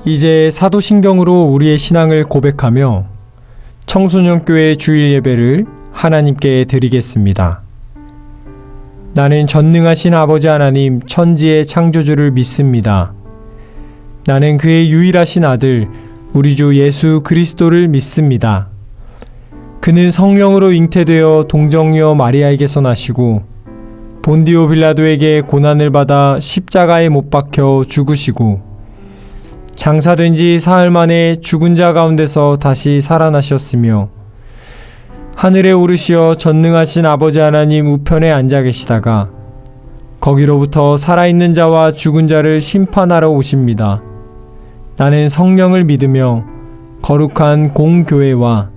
이제 사도신경으로 우리의 신앙을 고백하며 청소년교회 주일 예배를 하나님께 드리겠습니다. 나는 전능하신 아버지 하나님 천지의 창조주를 믿습니다. 나는 그의 유일하신 아들 우리 주 예수 그리스도를 믿습니다. 그는 성령으로 잉태되어 동정녀 마리아에게서 나시고 본디오 빌라도에게 고난을 받아 십자가에 못 박혀 죽으시고 장사된 지 사흘 만에 죽은 자 가운데서 다시 살아나셨으며 하늘에 오르시어 전능하신 아버지 하나님 우편에 앉아 계시다가 거기로부터 살아있는 자와 죽은 자를 심판하러 오십니다. 나는 성령을 믿으며 거룩한 공교회와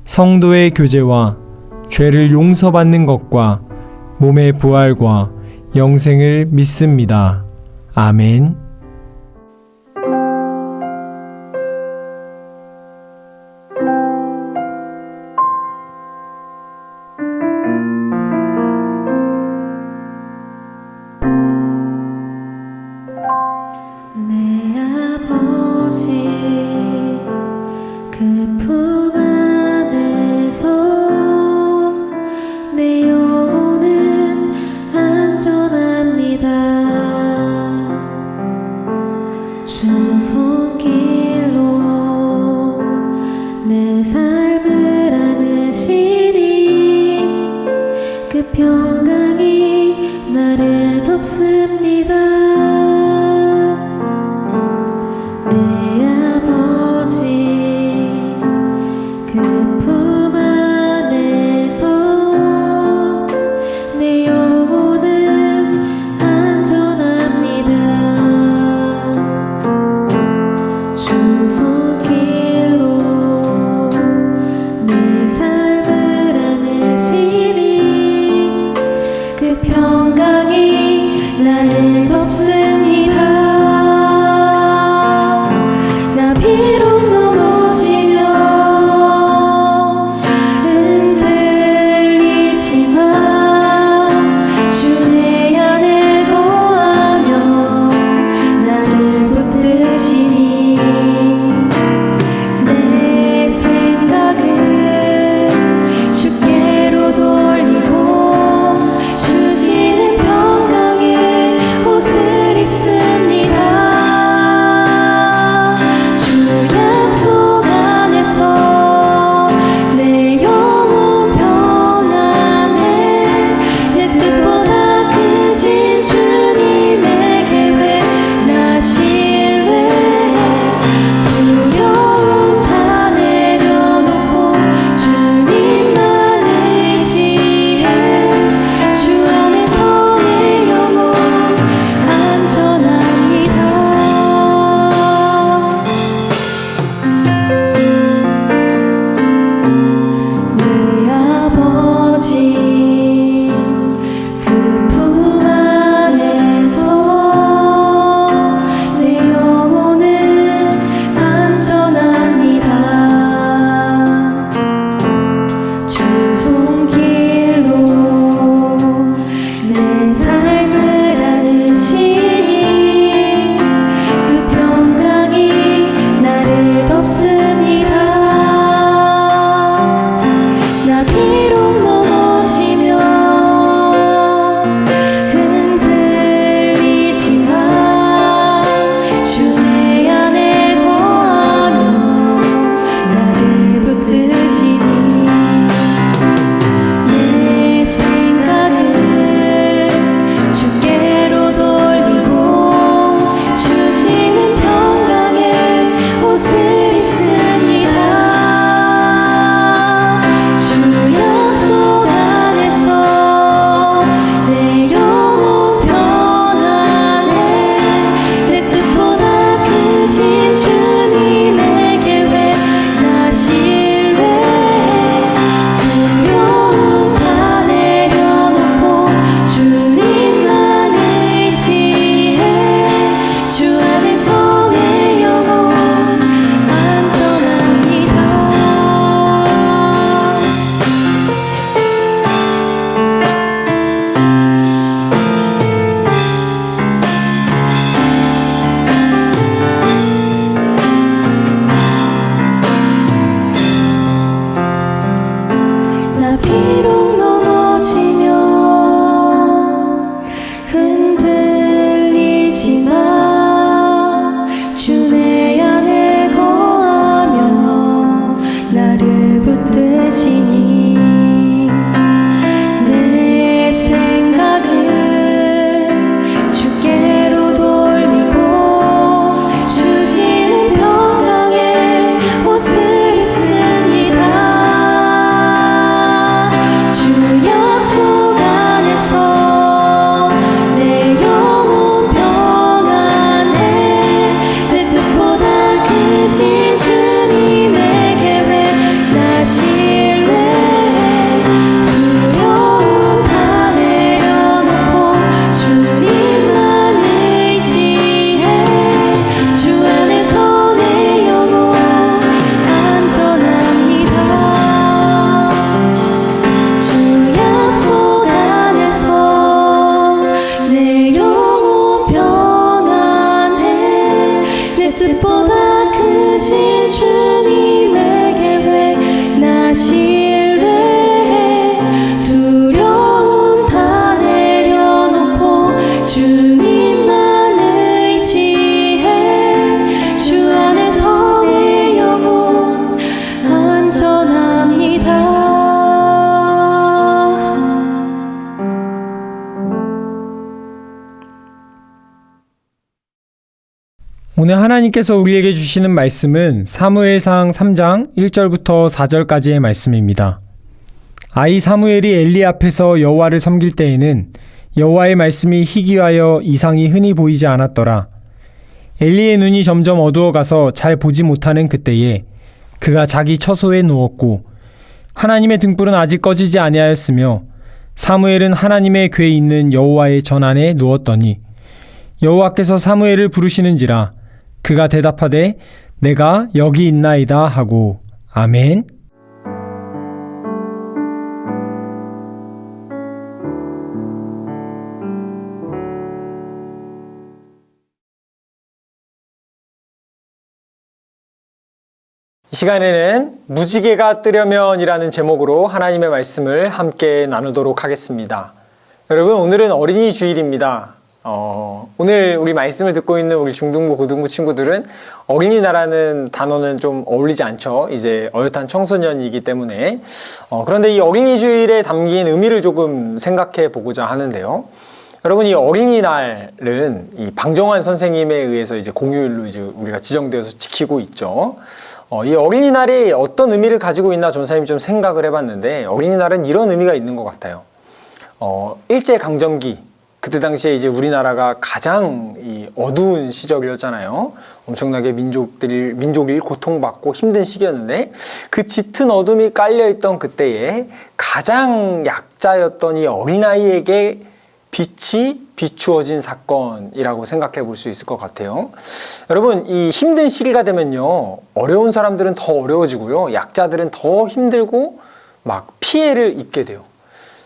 성도의 교제와 죄를 용서받는 것과 몸의 부활과 영생을 믿습니다. 아멘. 평강이 나를 덮습니다. 내 뜻보다 크신 주님의 계획 나 신뢰해 두려움 다 내려놓고 주님만 의지해 주 안에서 내 영혼 안전합니다. 오늘 하나님께서 우리에게 주시는 말씀은 사무엘상 3장 1절부터 4절까지의 말씀입니다. 아이 사무엘이 엘리 앞에서 여호와를 섬길 때에는 여호와의 말씀이 희귀하여 이상이 흔히 보이지 않았더라. 엘리의 눈이 점점 어두워가서 잘 보지 못하는 그때에 그가 자기 처소에 누웠고 하나님의 등불은 아직 꺼지지 아니하였으며 사무엘은 하나님의 궤에 있는 여호와의 전 안에 누웠더니 여호와께서 사무엘을 부르시는지라 그가 대답하되 내가 여기 있나이다 하고 아멘. 이 시간에는 무지개가 뜨려면이라는 제목으로 하나님의 말씀을 함께 나누도록 하겠습니다. 여러분, 오늘은 어린이 주일입니다. 오늘 우리 말씀을 듣고 있는 우리 중등부, 고등부 친구들은 어린이날이라는 단어는 좀 어울리지 않죠. 이제 어엿한 청소년이기 때문에. 그런데 이 어린이 주일에 담긴 의미를 조금 생각해 보고자 하는데요. 여러분, 이 어린이날은 이 방정환 선생님에 의해서 이제 공휴일로 이제 우리가 지정되어서 지키고 있죠. 이 어린이날이 어떤 의미를 가지고 있나 전사님이 좀 생각을 해봤는데, 어린이날은 이런 의미가 있는 것 같아요. 일제강점기, 그때 당시에 이제 우리나라가 가장 이 어두운 시절이었잖아요. 엄청나게 민족이 고통받고 힘든 시기였는데, 그 짙은 어둠이 깔려있던 그때에 가장 약자였던 이 어린아이에게 빛이 비추어진 사건이라고 생각해 볼 수 있을 것 같아요. 여러분, 이 힘든 시기가 되면요, 어려운 사람들은 더 어려워지고요, 약자들은 더 힘들고 막 피해를 입게 돼요.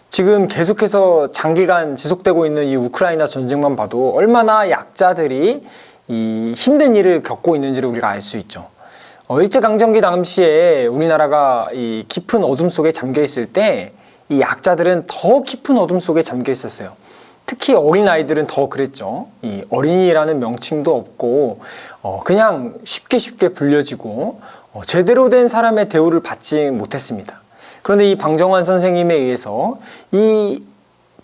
지금 계속해서 장기간 지속되고 있는 이 우크라이나 전쟁만 봐도 얼마나 약자들이 이 힘든 일을 겪고 있는지를 우리가 알 수 있죠. 일제강점기 당시에 우리나라가 이 깊은 어둠 속에 잠겨 있을 때 이 약자들은 더 깊은 어둠 속에 잠겨 있었어요. 특히 어린아이들은 더 그랬죠. 이 어린이라는 명칭도 없고 그냥 쉽게 불려지고 제대로 된 사람의 대우를 받지 못했습니다. 그런데 이 방정환 선생님에 의해서 이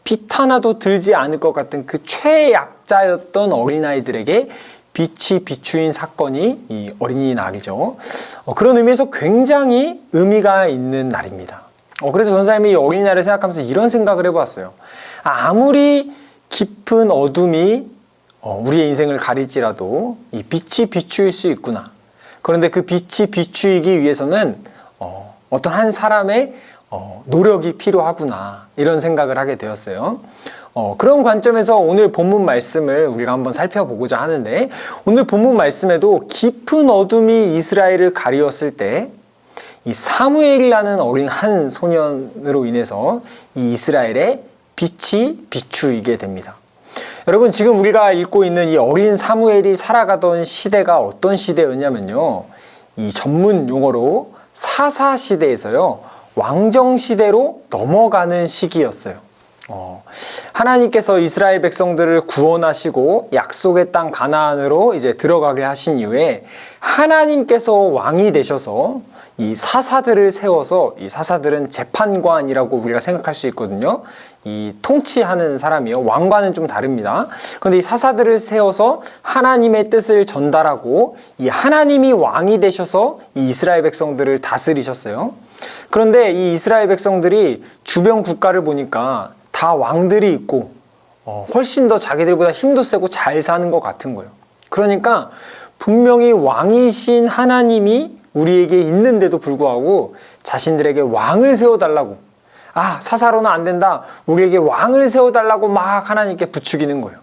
빛 하나도 들지 않을 것 같은 그 최약자였던 어린아이들에게 빛이 비추인 사건이 이 어린이날이죠. 그런 의미에서 굉장히 의미가 있는 날입니다. 그래서 전사님이 이 어린이날을 생각하면서 이런 생각을 해보았어요. 아무리 깊은 어둠이 우리의 인생을 가릴지라도 이 빛이 비추일 수 있구나. 그런데 그 빛이 비추이기 위해서는 어떤 한 사람의 노력이 필요하구나, 이런 생각을 하게 되었어요. 그런 관점에서 오늘 본문 말씀을 우리가 한번 살펴보고자 하는데, 오늘 본문 말씀에도 깊은 어둠이 이스라엘을 가리웠을 때 이 사무엘이라는 어린 한 소년으로 인해서 이 이스라엘의 빛이 비추이게 됩니다. 여러분, 지금 우리가 읽고 있는 이 어린 사무엘이 살아가던 시대가 어떤 시대였냐면요, 이 전문 용어로 사사시대에서요 왕정시대로 넘어가는 시기였어요. 하나님께서 이스라엘 백성들을 구원하시고 약속의 땅 가나안으로 이제 들어가게 하신 이후에 하나님께서 왕이 되셔서 이 사사들을 세워서, 이 사사들은 재판관이라고 우리가 생각할 수 있거든요. 이 통치하는 사람이요, 왕과는 좀 다릅니다. 그런데 이 사사들을 세워서 하나님의 뜻을 전달하고 이 하나님이 왕이 되셔서 이 이스라엘 백성들을 다스리셨어요. 그런데 이 이스라엘 백성들이 주변 국가를 보니까 다 왕들이 있고 훨씬 더 자기들보다 힘도 세고 잘 사는 것 같은 거예요. 그러니까 분명히 왕이신 하나님이 우리에게 있는데도 불구하고 자신들에게 왕을 세워달라고, 사사로는 안 된다, 우리에게 왕을 세워달라고 막 하나님께 부추기는 거예요.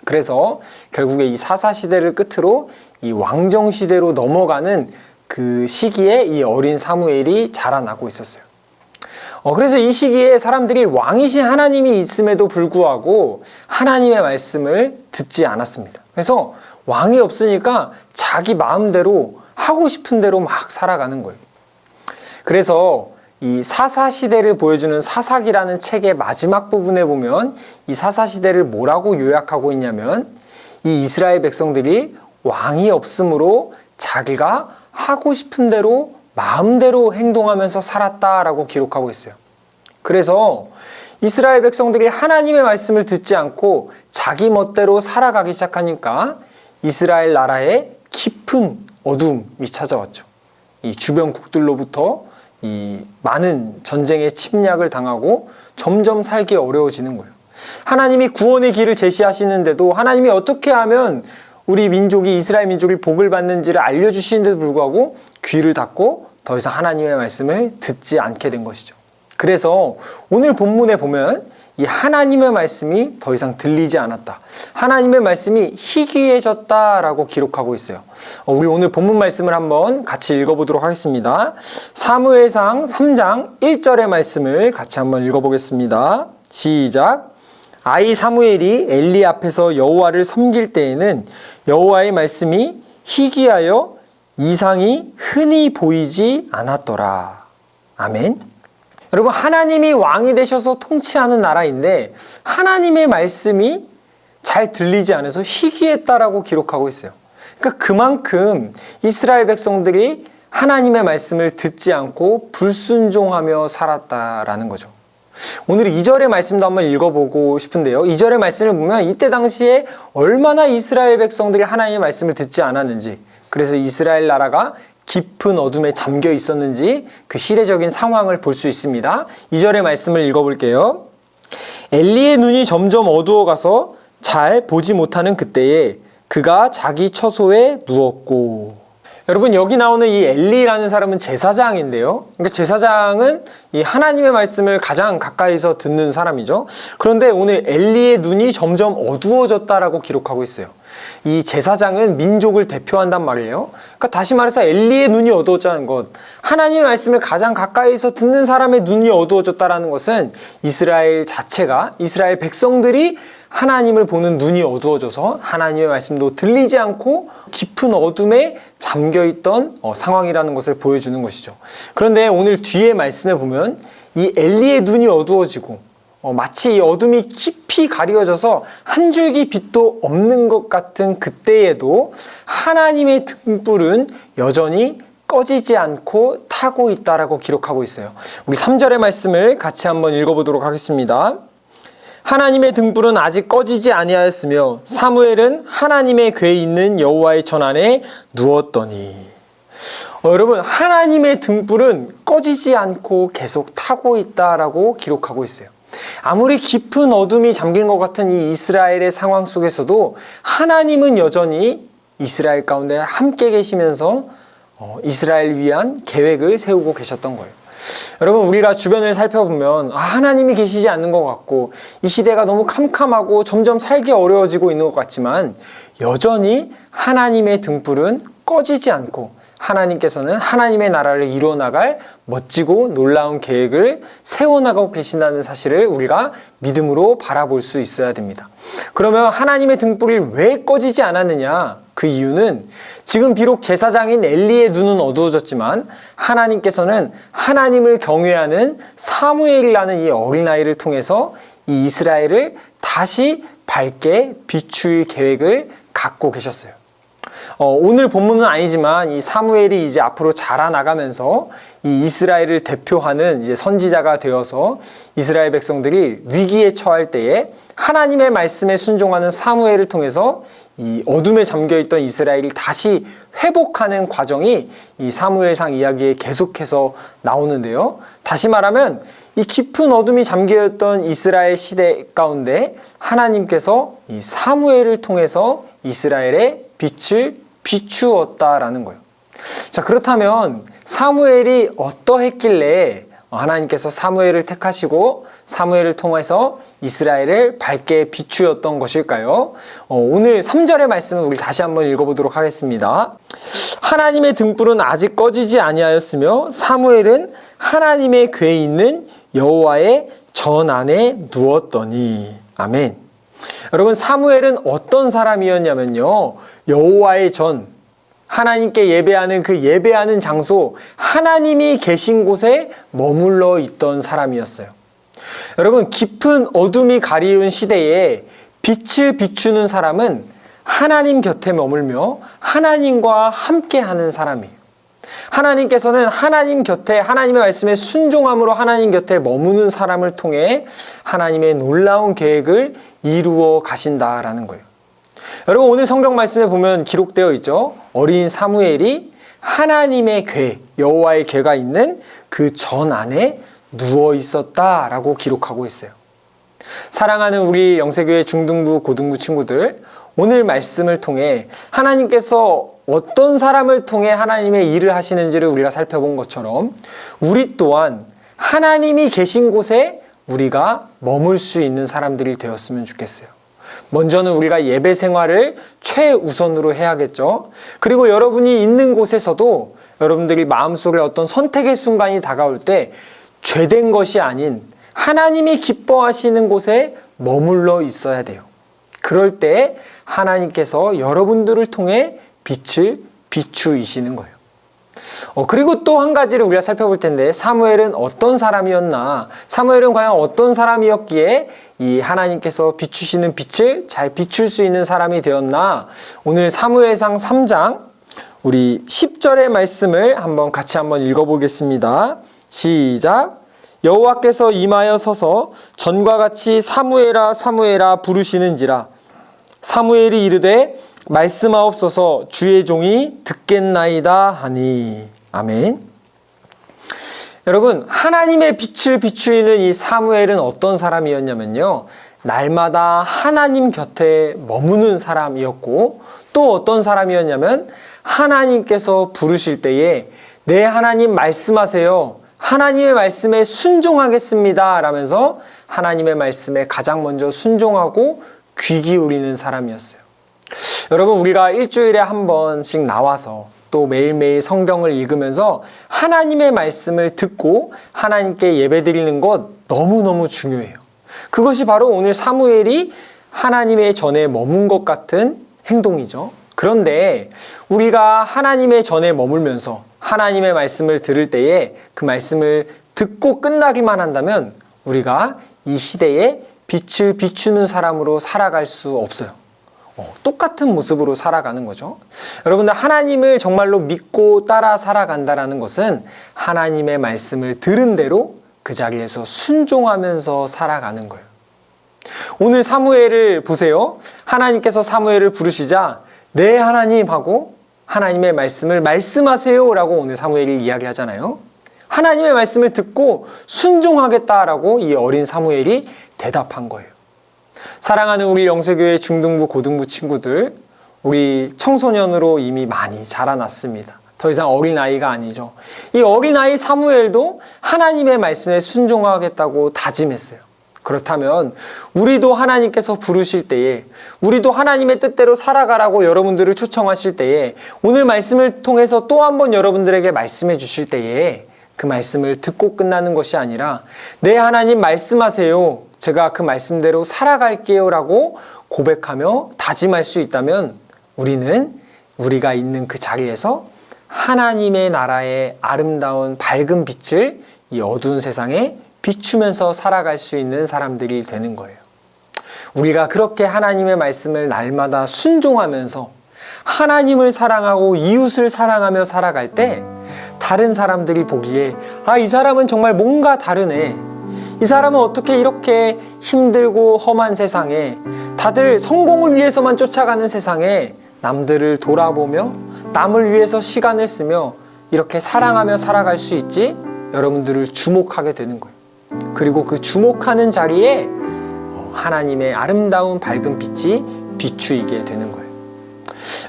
그래서 결국에 이 사사시대를 끝으로 이 왕정시대로 넘어가는 그 시기에 이 어린 사무엘이 자라나고 있었어요. 그래서 이 시기에 사람들이 왕이신 하나님이 있음에도 불구하고 하나님의 말씀을 듣지 않았습니다. 그래서 왕이 없으니까 자기 마음대로 하고 싶은 대로 막 살아가는 거예요. 그래서 이 사사시대를 보여주는 사사기라는 책의 마지막 부분에 보면 이 사사시대를 뭐라고 요약하고 있냐면 이 이스라엘 백성들이 왕이 없으므로 자기가 하고 싶은 대로 마음대로 행동하면서 살았다라고 기록하고 있어요. 그래서 이스라엘 백성들이 하나님의 말씀을 듣지 않고 자기 멋대로 살아가기 시작하니까 이스라엘 나라에 깊은 어둠이 찾아왔죠. 이 주변국들로부터 이 많은 전쟁의 침략을 당하고 점점 살기 어려워지는 거예요. 하나님이 구원의 길을 제시하시는데도 하나님이 어떻게 하면 우리 민족이 이스라엘 민족이 복을 받는지를 알려주시는데도 불구하고 귀를 닫고 더 이상 하나님의 말씀을 듣지 않게 된 것이죠. 그래서 오늘 본문에 보면 이 하나님의 말씀이 더 이상 들리지 않았다. 하나님의 말씀이 희귀해졌다라고 기록하고 있어요. 우리 오늘 본문 말씀을 한번 같이 읽어보도록 하겠습니다. 사무엘상 3장 1절의 말씀을 같이 한번 읽어보겠습니다. 시작. 아이 사무엘이 엘리 앞에서 여호와를 섬길 때에는 여호와의 말씀이 희귀하여 이상이 흔히 보이지 않았더라. 아멘. 여러분, 하나님이 왕이 되셔서 통치하는 나라인데 하나님의 말씀이 잘 들리지 않아서 희귀했다라고 기록하고 있어요. 그러니까 그만큼 이스라엘 백성들이 하나님의 말씀을 듣지 않고 불순종하며 살았다라는 거죠. 오늘 2절의 말씀도 한번 읽어보고 싶은데요. 2절의 말씀을 보면 이때 당시에 얼마나 이스라엘 백성들이 하나님의 말씀을 듣지 않았는지, 그래서 이스라엘 나라가 깊은 어둠에 잠겨 있었는지 그 시대적인 상황을 볼 수 있습니다. 2절의 말씀을 읽어볼게요. 엘리의 눈이 점점 어두워가서 잘 보지 못하는 그때에 그가 자기 처소에 누웠고. 여러분, 여기 나오는 이 엘리라는 사람은 제사장인데요. 그러니까 제사장은 이 하나님의 말씀을 가장 가까이서 듣는 사람이죠. 그런데 오늘 엘리의 눈이 점점 어두워졌다라고 기록하고 있어요. 이 제사장은 민족을 대표한단 말이에요. 그러니까 다시 말해서 엘리의 눈이 어두워졌다는 것, 하나님의 말씀을 가장 가까이서 듣는 사람의 눈이 어두워졌다는 것은 이스라엘 자체가, 이스라엘 백성들이 하나님을 보는 눈이 어두워져서 하나님의 말씀도 들리지 않고 깊은 어둠에 잠겨있던 상황이라는 것을 보여주는 것이죠. 그런데 오늘 뒤에 말씀에 보면 이 엘리의 눈이 어두워지고 마치 이 어둠이 깊이 가려져서 한 줄기 빛도 없는 것 같은 그때에도 하나님의 등불은 여전히 꺼지지 않고 타고 있다라고 기록하고 있어요. 우리 3절의 말씀을 같이 한번 읽어보도록 하겠습니다. 하나님의 등불은 아직 꺼지지 아니하였으며 사무엘은 하나님의 궤에 있는 여호와의 전 안에 누웠더니. 여러분, 하나님의 등불은 꺼지지 않고 계속 타고 있다라고 기록하고 있어요. 아무리 깊은 어둠이 잠긴 것 같은 이 이스라엘의 상황 속에서도 하나님은 여전히 이스라엘 가운데 함께 계시면서 이스라엘 위한 계획을 세우고 계셨던 거예요. 여러분, 우리가 주변을 살펴보면 하나님이 계시지 않는 것 같고 이 시대가 너무 캄캄하고 점점 살기 어려워지고 있는 것 같지만 여전히 하나님의 등불은 꺼지지 않고 하나님께서는 하나님의 나라를 이루어나갈 멋지고 놀라운 계획을 세워나가고 계신다는 사실을 우리가 믿음으로 바라볼 수 있어야 됩니다. 그러면 하나님의 등불이 왜 꺼지지 않았느냐? 그 이유는 지금 비록 제사장인 엘리의 눈은 어두워졌지만 하나님께서는 하나님을 경외하는 사무엘이라는 이 어린아이를 통해서 이 이스라엘을 다시 밝게 비출 계획을 갖고 계셨어요. 오늘 본문은 아니지만 이 사무엘이 이제 앞으로 자라나가면서 이 이스라엘을 대표하는 이제 선지자가 되어서 이스라엘 백성들이 위기에 처할 때에 하나님의 말씀에 순종하는 사무엘을 통해서 이 어둠에 잠겨있던 이스라엘이 다시 회복하는 과정이 이 사무엘상 이야기에 계속해서 나오는데요. 다시 말하면 이 깊은 어둠이 잠겨있던 이스라엘 시대 가운데 하나님께서 이 사무엘을 통해서 이스라엘의 빛을 비추었다라는 거예요. 자, 그렇다면 사무엘이 어떠했길래 하나님께서 사무엘을 택하시고 사무엘을 통해서 이스라엘을 밝게 비추었던 것일까요? 오늘 3절의 말씀을 우리 다시 한번 읽어보도록 하겠습니다. 하나님의 등불은 아직 꺼지지 아니하였으며 사무엘은 하나님의 궤에 있는 여호와의 전 안에 누웠더니. 아멘. 여러분, 사무엘은 어떤 사람이었냐면요, 여호와의 전, 하나님께 예배하는 그 예배하는 장소, 하나님이 계신 곳에 머물러 있던 사람이었어요. 여러분, 깊은 어둠이 가리운 시대에 빛을 비추는 사람은 하나님 곁에 머물며 하나님과 함께하는 사람이에요. 하나님께서는 하나님 곁에, 하나님의 말씀에 순종함으로 하나님 곁에 머무는 사람을 통해 하나님의 놀라운 계획을 이루어 가신다라는 거예요. 여러분, 오늘 성경 말씀에 보면 기록되어 있죠. 어린 사무엘이 하나님의 궤, 여호와의 궤가 있는 그 전 안에 누워 있었다라고 기록하고 있어요. 사랑하는 우리 영세교회 중등부, 고등부 친구들, 오늘 말씀을 통해 하나님께서 어떤 사람을 통해 하나님의 일을 하시는지를 우리가 살펴본 것처럼 우리 또한 하나님이 계신 곳에 우리가 머물 수 있는 사람들이 되었으면 좋겠어요. 먼저는 우리가 예배 생활을 최우선으로 해야겠죠. 그리고 여러분이 있는 곳에서도 여러분들이 마음속에 어떤 선택의 순간이 다가올 때 죄된 것이 아닌 하나님이 기뻐하시는 곳에 머물러 있어야 돼요. 그럴 때 하나님께서 여러분들을 통해 빛을 비추이시는 거예요. 그리고 또 한 가지를 우리가 살펴볼 텐데, 사무엘은 어떤 사람이었나? 사무엘은 과연 어떤 사람이었기에 이 하나님께서 비추시는 빛을 잘 비출 수 있는 사람이 되었나? 오늘 사무엘상 3장 우리 10절의 말씀을 같이 한번 읽어보겠습니다. 시작. 여호와께서 임하여 서서 전과 같이 사무엘아 사무엘아 부르시는지라. 사무엘이 이르되 말씀하옵소서, 주의 종이 듣겠나이다 하니. 아멘. 여러분, 하나님의 빛을 비추이는 이 사무엘은 어떤 사람이었냐면요, 날마다 하나님 곁에 머무는 사람이었고, 또 어떤 사람이었냐면 하나님께서 부르실 때에 내 하나님 말씀하세요, 하나님의 말씀에 순종하겠습니다 라면서 하나님의 말씀에 가장 먼저 순종하고 귀 기울이는 사람이었어요. 여러분, 우리가 일주일에 한 번씩 나와서 또 매일매일 성경을 읽으면서 하나님의 말씀을 듣고 하나님께 예배드리는 것 너무너무 중요해요. 그것이 바로 오늘 사무엘이 하나님의 전에 머문 것 같은 행동이죠. 그런데 우리가 하나님의 전에 머물면서 하나님의 말씀을 들을 때에 그 말씀을 듣고 끝나기만 한다면 우리가 이 시대에 빛을 비추는 사람으로 살아갈 수 없어요. 똑같은 모습으로 살아가는 거죠. 여러분들, 하나님을 정말로 믿고 따라 살아간다는 것은 하나님의 말씀을 들은 대로 그 자리에서 순종하면서 살아가는 거예요. 오늘 사무엘을 보세요. 하나님께서 사무엘을 부르시자 네 하나님 하고 하나님의 말씀을 말씀하세요 라고 오늘 사무엘이 이야기하잖아요. 하나님의 말씀을 듣고 순종하겠다라고 이 어린 사무엘이 대답한 거예요. 사랑하는 우리 영세교회 중등부, 고등부 친구들, 우리 청소년으로 이미 많이 자라났습니다. 더 이상 어린아이가 아니죠. 이 어린아이 사무엘도 하나님의 말씀에 순종하겠다고 다짐했어요. 그렇다면 우리도 하나님께서 부르실 때에, 우리도 하나님의 뜻대로 살아가라고 여러분들을 초청하실 때에, 오늘 말씀을 통해서 또 한 번 여러분들에게 말씀해 주실 때에 그 말씀을 듣고 끝나는 것이 아니라 네 하나님 말씀하세요, 제가 그 말씀대로 살아갈게요 라고 고백하며 다짐할 수 있다면 우리는 우리가 있는 그 자리에서 하나님의 나라의 아름다운 밝은 빛을 이 어두운 세상에 비추면서 살아갈 수 있는 사람들이 되는 거예요. 우리가 그렇게 하나님의 말씀을 날마다 순종하면서 하나님을 사랑하고 이웃을 사랑하며 살아갈 때 다른 사람들이 보기에 이 사람은 정말 뭔가 다르네, 이 사람은 어떻게 이렇게 힘들고 험한 세상에, 다들 성공을 위해서만 쫓아가는 세상에 남들을 돌아보며 남을 위해서 시간을 쓰며 이렇게 사랑하며 살아갈 수 있지? 여러분들을 주목하게 되는 거예요. 그리고 그 주목하는 자리에 하나님의 아름다운 밝은 빛이 비추이게 되는 거예요.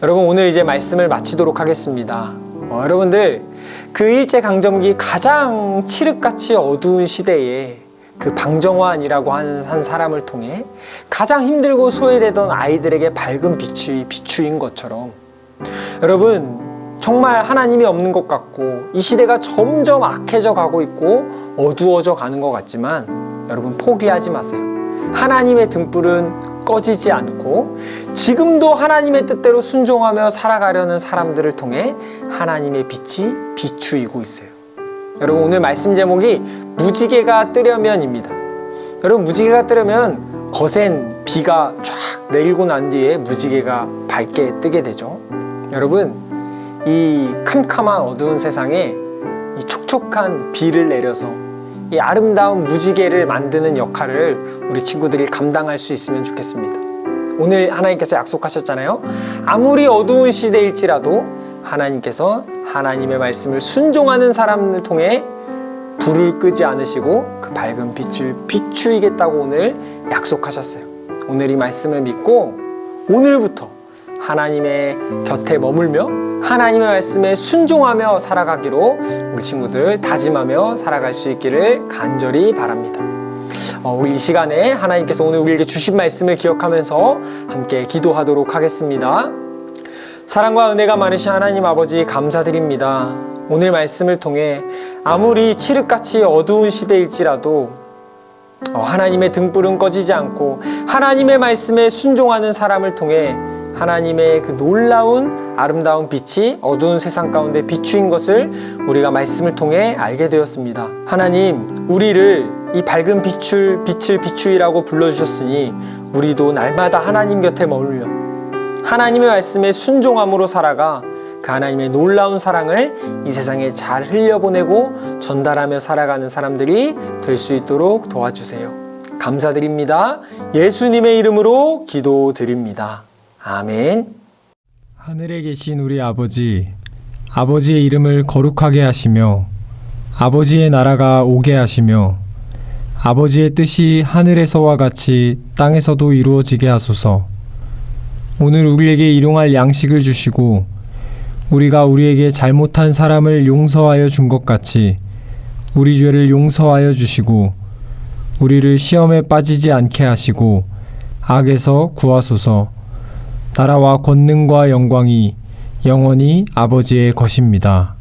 여러분, 오늘 이제 말씀을 마치도록 하겠습니다. 여러분들, 그 일제강점기 가장 칠흑같이 어두운 시대에 그 방정환이라고 하는 한 사람을 통해 가장 힘들고 소외되던 아이들에게 밝은 빛이 비추인 것처럼, 여러분, 정말 하나님이 없는 것 같고 이 시대가 점점 악해져 가고 있고 어두워져 가는 것 같지만 여러분, 포기하지 마세요. 하나님의 등불은 꺼지지 않고 지금도 하나님의 뜻대로 순종하며 살아가려는 사람들을 통해 하나님의 빛이 비추이고 있어요. 여러분, 오늘 말씀 제목이 무지개가 뜨려면입니다. 여러분, 무지개가 뜨려면 거센 비가 쫙 내리고 난 뒤에 무지개가 밝게 뜨게 되죠. 여러분, 이 캄캄한 어두운 세상에 이 촉촉한 비를 내려서 이 아름다운 무지개를 만드는 역할을 우리 친구들이 감당할 수 있으면 좋겠습니다. 오늘 하나님께서 약속하셨잖아요. 아무리 어두운 시대일지라도 하나님께서 하나님의 말씀을 순종하는 사람을 통해 불을 끄지 않으시고 그 밝은 빛을 비추이겠다고 오늘 약속하셨어요. 오늘 이 말씀을 믿고 오늘부터 하나님의 곁에 머물며 하나님의 말씀에 순종하며 살아가기로 우리 친구들 다짐하며 살아갈 수 있기를 간절히 바랍니다. 우리 이 시간에 하나님께서 오늘 우리에게 주신 말씀을 기억하면서 함께 기도하도록 하겠습니다. 사랑과 은혜가 많으신 하나님 아버지, 감사드립니다. 오늘 말씀을 통해 아무리 칠흑같이 어두운 시대일지라도 하나님의 등불은 꺼지지 않고 하나님의 말씀에 순종하는 사람을 통해 하나님의 그 놀라운 아름다운 빛이 어두운 세상 가운데 비추인 것을 우리가 말씀을 통해 알게 되었습니다. 하나님, 우리를 이 밝은 빛을 비추이라고 불러주셨으니 우리도 날마다 하나님 곁에 머물며 하나님의 말씀에 순종함으로 살아가 그 하나님의 놀라운 사랑을 이 세상에 잘 흘려보내고 전달하며 살아가는 사람들이 될 수 있도록 도와주세요. 감사드립니다. 예수님의 이름으로 기도드립니다. 아멘. 하늘에 계신 우리 아버지, 아버지의 이름을 거룩하게 하시며 아버지의 나라가 오게 하시며 아버지의 뜻이 하늘에서와 같이 땅에서도 이루어지게 하소서. 오늘 우리에게 일용할 양식을 주시고 우리가 우리에게 잘못한 사람을 용서하여 준 것 같이 우리 죄를 용서하여 주시고 우리를 시험에 빠지지 않게 하시고 악에서 구하소서. 나라와 권능과 영광이 영원히 아버지의 것입니다.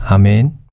아멘.